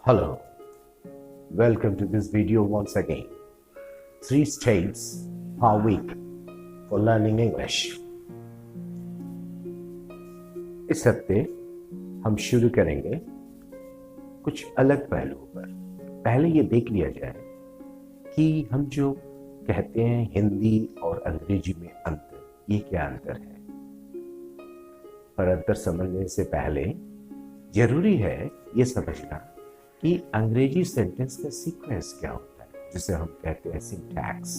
Hello, welcome to this video once again. 3 steps per week for learning English. इस हफ्ते हम शुरू करेंगे कुछ अलग पहलुओं पर। पहले ये देख लिया जाए कि हम जो कहते हैं हिंदी और अंग्रेजी में अंतर, ये क्या अंतर है। पर अंतर समझने से पहले जरूरी है ये समझना कि अंग्रेजी सेंटेंस का सीक्वेंस क्या होता है, जिसे हम कहते हैं सिंटैक्स।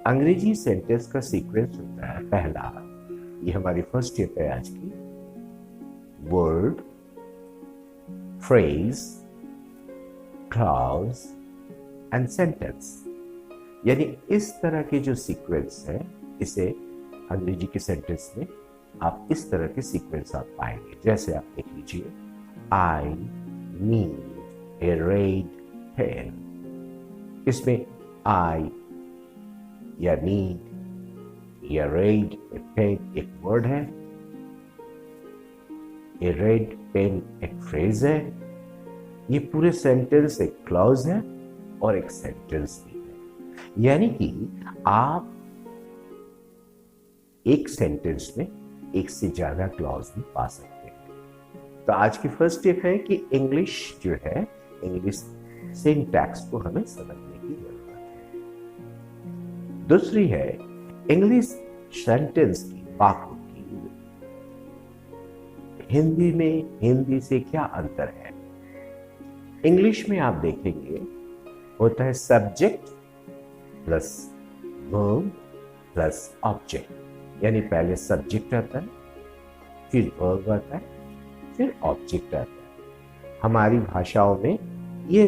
अंग्रेजी सेंटेंस का सीक्वेंस होता है पहला, ये हमारी फर्स्ट स्टेप है आज की, word, phrase, clause and sentence. यानी इस तरह के जो सीक्वेंस है, इसे अंग्रेजी के सेंटेंस में आप इस तरह के सीक्वेंस आप पाएंगे। जैसे आप देख लीजिए, I need a red pen. इसमें आई या नीड या रेड पेन एक वर्ड है, ए रेड पेन एक फ्रेज है, ये पूरे सेंटेंस एक क्लॉज है और एक सेंटेंस भी है। यानी कि आप एक सेंटेंस में एक से ज्यादा क्लॉज भी पा सकते हैं। तो आज की फर्स्ट स्टेप है कि इंग्लिश जो है, इंग्लिश सिंटैक्स को हमें समझने की जरूरत है। दूसरी है इंग्लिश सेंटेंस की, वाक्यों की हिंदी में, हिंदी से क्या अंतर है। इंग्लिश में आप देखेंगे होता है subject plus verb plus object. यानी पहले सब्जेक्ट आता है, फिर वर्ब आता है, फिर ऑब्जेक्ट आता है। हमारी भाषाओं में ये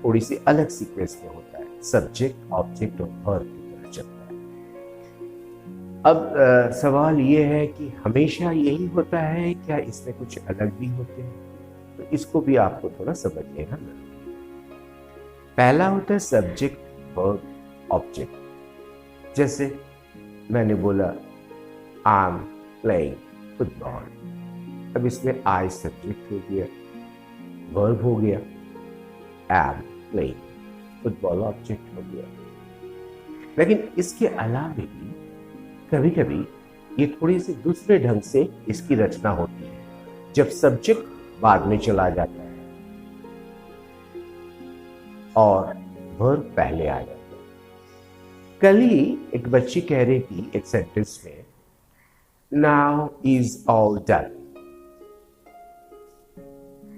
थोड़ी सी अलग सीक्वेंस में होता है, सब्जेक्ट, ऑब्जेक्ट और वर्ब की तरह चलता है। अब सवाल ये है कि हमेशा यही होता है क्या, इसमें कुछ अलग भी होते हैं? तो इसको भी आपको थोड़ा समझ लेना जरूरी है। पहला होता है सब्जेक्ट, वर्ब, ऑब्जेक्ट। जैसे मैंने बोला आई एम प्लेइंग फुटबॉल, अब इसमें आई सब्जेक्ट हो गया, वर्ब हो गया, एम प्लेइंग फुटबॉल ऑब्जेक्ट हो गया। लेकिन इसके अलावा भी कभी कभी ये थोड़ी सी दूसरे ढंग से इसकी रचना होती है, जब सब्जेक्ट बाद में चला जाता है और वर्ब पहले आ जाता है। कल ही एक बच्ची कह रही थी एक सेंटेंस में, नाउ इज ऑल डन।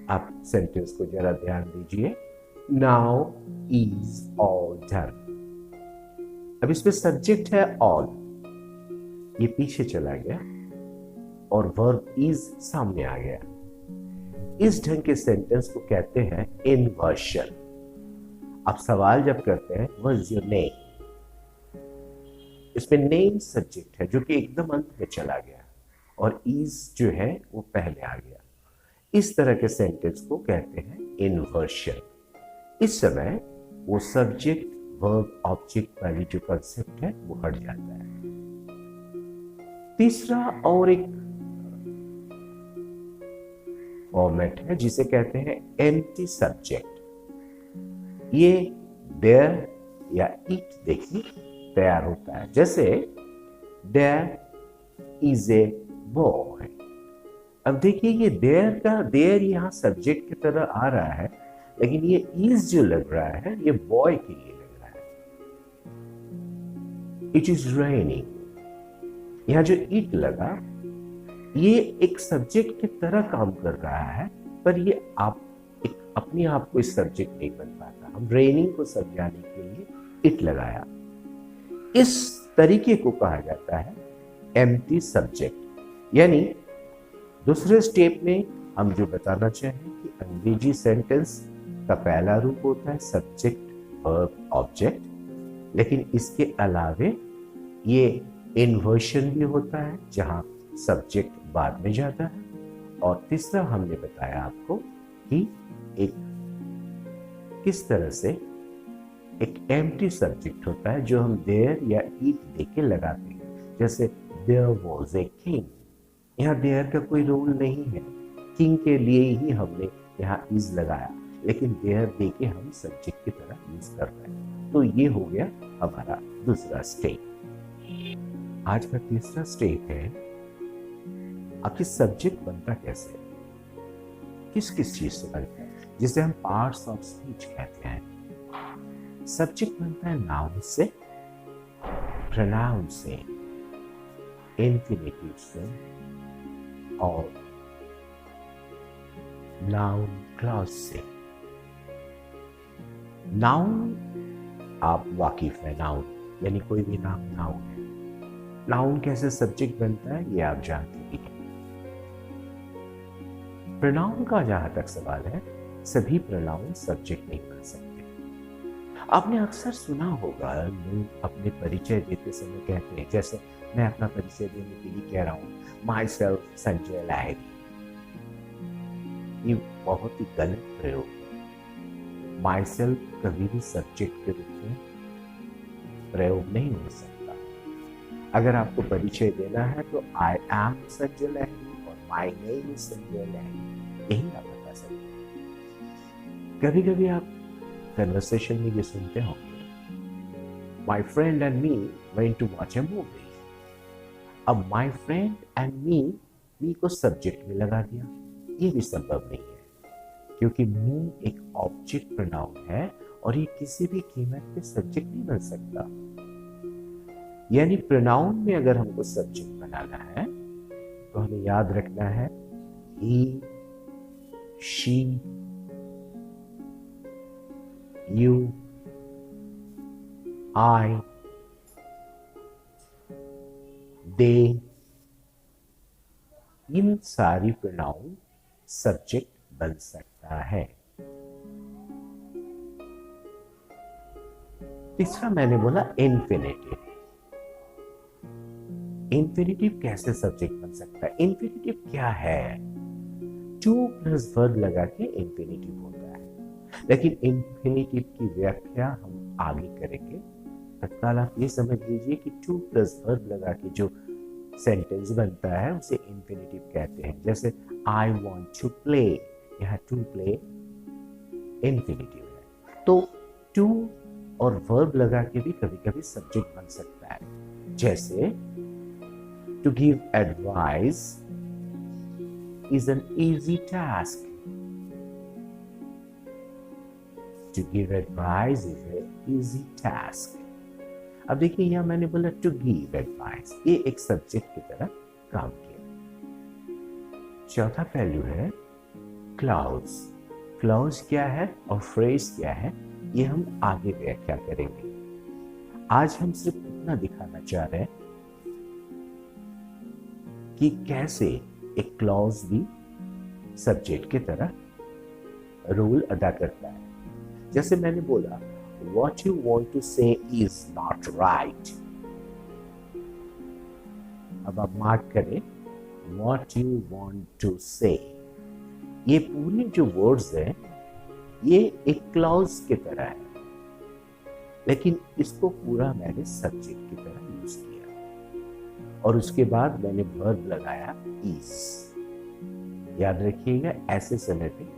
आप सेंटेंस को जरा ध्यान दीजिए, नाउ इज ऑल डन। अब इसमें सब्जेक्ट है ऑल, ये पीछे चला गया और वर्ब इज सामने आ गया। इस ढंग के सेंटेंस को कहते हैं इन्वर्शन। आप सवाल जब करते हैं व्हाट इज योर नेम, इसमें नेम सब्जेक्ट है जो कि एकदम अंत में चला गया और इज जो है वो पहले आ गया। इस तरह के सेंटेंस को कहते हैं इन्वर्शन। इस समय वो सब्जेक्ट, वर्ब, ऑब्जेक्ट वाली जो कंसेप्ट है वो हट जाता है। तीसरा और एक फॉर्मेट है जिसे कहते हैं एम्प्टी सब्जेक्ट। ये देयर या इट देखिए तैयार होता है। जैसे देयर इज ए बॉय। अब देखिए ये देयर का, देयर यहां सब्जेक्ट की तरह आ रहा है, लेकिन ये इज जो लग रहा है ये बॉय के लिए लग रहा है। इट इज रेनिंग, यहां जो इट लगा ये एक सब्जेक्ट की तरह काम कर रहा है, पर ये आप एक अपने आप को इस सब्जेक्ट नहीं बन पाता। हम रेनिंग को समझाने के लिए इट लगाया। इस तरीके को कहा जाता है एम्प्टी सब्जेक्ट। यानी दूसरे स्टेप में हम जो बताना चाहें कि अंग्रेजी सेंटेंस का पहला रूप होता है सब्जेक्ट, वर्ब, ऑब्जेक्ट, लेकिन इसके अलावे ये इन्वर्शन भी होता है जहां सब्जेक्ट बाद में जाता है। और तीसरा हमने बताया आपको कि एक किस तरह से एक एम्प्टी सब्जेक्ट होता है जो हम देयर या इट देके लगाते हैं। जैसे देयर वॉज ए किंग, यहाँ देयर का कोई रोल नहीं है, किंग के लिए ही हमने यहाँ इज लगाया, लेकिन देयर दे के हम सब्जेक्ट की तरह यूज कर रहे हैं। तो ये हो गया हमारा दूसरा स्टेप। आज का तीसरा स्टेप है, आखिर सब्जेक्ट बनता कैसे है, किस किस चीज से बनता है, जिसे हम पार्ट्स ऑफ स्पीच कहते हैं। सब्जेक्ट बनता है नाउन से, प्रोनाउन से, इंफिनिटिव से और नाउन क्लॉज से। नाउन आप वाकिफ है, नाउन यानी कोई भी नाम नाउन है। नाउन कैसे सब्जेक्ट बनता है ये आप जानते भी हैं। प्रोनाउन का जहां तक सवाल है, सभी प्रोनाउन सब्जेक्ट नहीं बन सकते। आपने अक्सर सुना होगा लोग अपने परिचय देते समय कहते हैं, जैसे मैं अपना परिचय देने के लिए कह रहा हूं, माई सेल्फ संजय लाहिरी। ये बहुत ही गलत प्रयोग है। माई सेल्फ कभी भी सब्जेक्ट के रूप में प्रयोग नहीं हो सकता। अगर आपको परिचय देना है तो आई एम संजय लाहिरी और my name is Sanjay Lahiri, यही आप बता सकते हैं। कभी कभी आप कन्वर्सेशन में ये सुनते होंगे, my friend and me went to watch a movie. अब माई फ्रेंड एंड मी को सब्जेक्ट में लगा दिया, ये भी संभव नहीं है, क्योंकि मी एक ऑब्जेक्ट प्रोनाउन है और ये किसी भी कीमत पे सब्जेक्ट नहीं बन सकता। यानी प्रोनाउन में अगर हमको सब्जेक्ट बनाना है तो हमें याद रखना है ही, शी, यू, आई, दे, इन सारी प्रोनाउन सब्जेक्ट बन सकता है। तीसरा मैंने बोला इन्फिनिटिव। इन्फिनिटिव कैसे सब्जेक्ट बन सकता है? इन्फिनिटिव क्या है? टू प्लस वर्ब लगा के इन्फिनिटिव होता है, लेकिन इन्फिनिटिव की व्याख्या हम आगे करेंगे। तत्काल आप ये समझ लीजिए कि टू प्लस वर्ब लगा के जो सेंटेंस बनता है उसे इन्फिनिटिव कहते हैं। जैसे आई वॉन्ट टू प्ले, यहाँ टू प्ले इन्फिनिटिव है। तो टू और वर्ब लगा के भी कभी कभी सब्जेक्ट बन सकता है। जैसे to give advice is an easy task. To give advice is an easy task. अब देखिए यहाँ मैंने बोला to give advice, ये एक सब्जेक्ट की तरह काम किया। चौथा पहलू है क्लॉज। क्लॉज क्या है और फ्रेज क्या है ये हम आगे व्याख्या करेंगे। आज हम सिर्फ इतना दिखाना चाह रहे हैं कि कैसे एक क्लॉज भी सब्जेक्ट की तरह रोल अदा करता है। जैसे मैंने बोला what you want to say is not right। अब आप मार्क करें what you want to say, ये पूरे जो वर्ड्स हैं ये एक क्लॉज की तरह है, लेकिन इसको पूरा मैंने सब्जेक्ट की तरह यूज किया और उसके बाद मैंने वर्ब लगाया is। याद रखिएगा ऐसे समय पे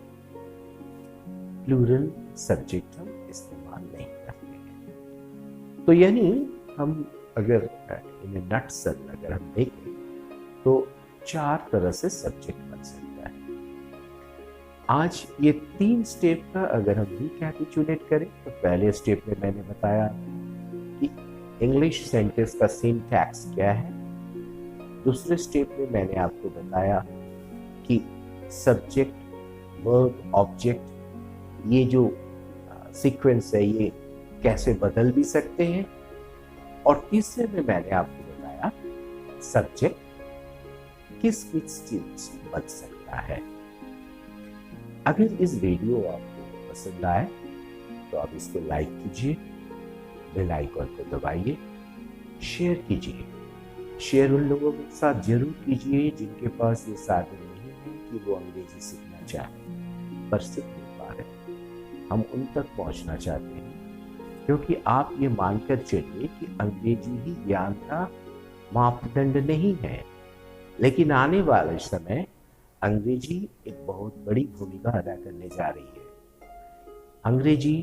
प्लूरल सब्जेक्ट हम इस्तेमाल नहीं करते हैं। तो यानी हम अगर इन नटसल अगर हम देखें तो चार तरह से सब्जेक्ट बन सकता है। आज ये 3 स्टेप का अगर हम रिकैपिचुलेट करें तो पहले स्टेप में मैंने बताया कि इंग्लिश सेंटेंस का सिंटैक्स क्या है। दूसरे स्टेप में मैंने आपको बताया कि सब्जेक्ट वर्ब ऑब्जेक्ट ये जो सीक्वेंस है ये कैसे बदल भी सकते हैं। और तीसरे में मैंने आपको बताया सब्जेक्ट किस किस चीज बन सकता है। अगर इस वीडियो आपको पसंद आए तो आप इसको लाइक कीजिए, बेल आइकन को दबाइए, शेयर कीजिए। शेयर उन लोगों के साथ जरूर कीजिए जिनके पास ये साधन नहीं है कि वो अंग्रेजी सीखना चाहें पर सीख नहीं पा रहे। हम उन तक पहुंचना चाहते हैं क्योंकि आप ये मानकर चलिए कि अंग्रेजी ही ज्ञान का मापदंड नहीं है, लेकिन आने वाले समय अंग्रेजी एक बहुत बड़ी भूमिका अदा करने जा रही है। अंग्रेजी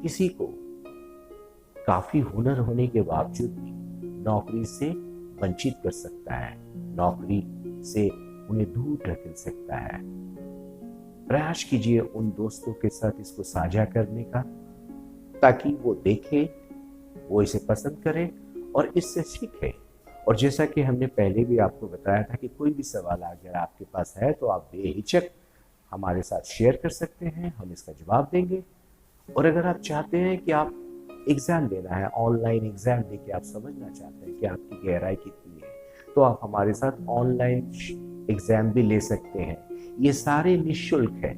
किसी को काफी हुनर होने के बावजूद भी नौकरी से वंचित कर सकता है, नौकरी से उन्हें दूर ढकेल सकता है। प्रयास कीजिए उन दोस्तों के साथ इसको साझा करने का, ताकि वो देखें, वो इसे पसंद करें और इससे सीखें। और जैसा कि हमने पहले भी आपको बताया था कि कोई भी सवाल अगर आपके पास है तो आप बेहिचक हमारे साथ शेयर कर सकते हैं, हम इसका जवाब देंगे। और अगर आप चाहते हैं कि आप एग्ज़ाम देना है, ऑनलाइन एग्ज़ाम देके आप समझना चाहते हैं कि आपकी गहराई कितनी है, तो आप हमारे साथ ऑनलाइन एग्ज़ाम भी ले सकते हैं। ये सारे निःशुल्क है,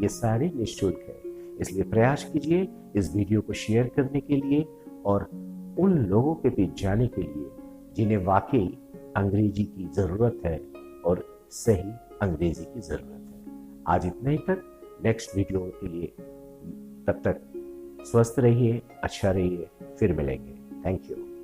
ये सारे निःशुल्क है। इसलिए प्रयास कीजिए इस वीडियो को शेयर करने के लिए और उन लोगों के बीच जाने के लिए जिन्हें वाकई अंग्रेजी की ज़रूरत है और सही अंग्रेजी की ज़रूरत है। आज इतना ही तक, नेक्स्ट वीडियो के लिए तब तक स्वस्थ रहिए, अच्छा रहिए, फिर मिलेंगे। Thank you.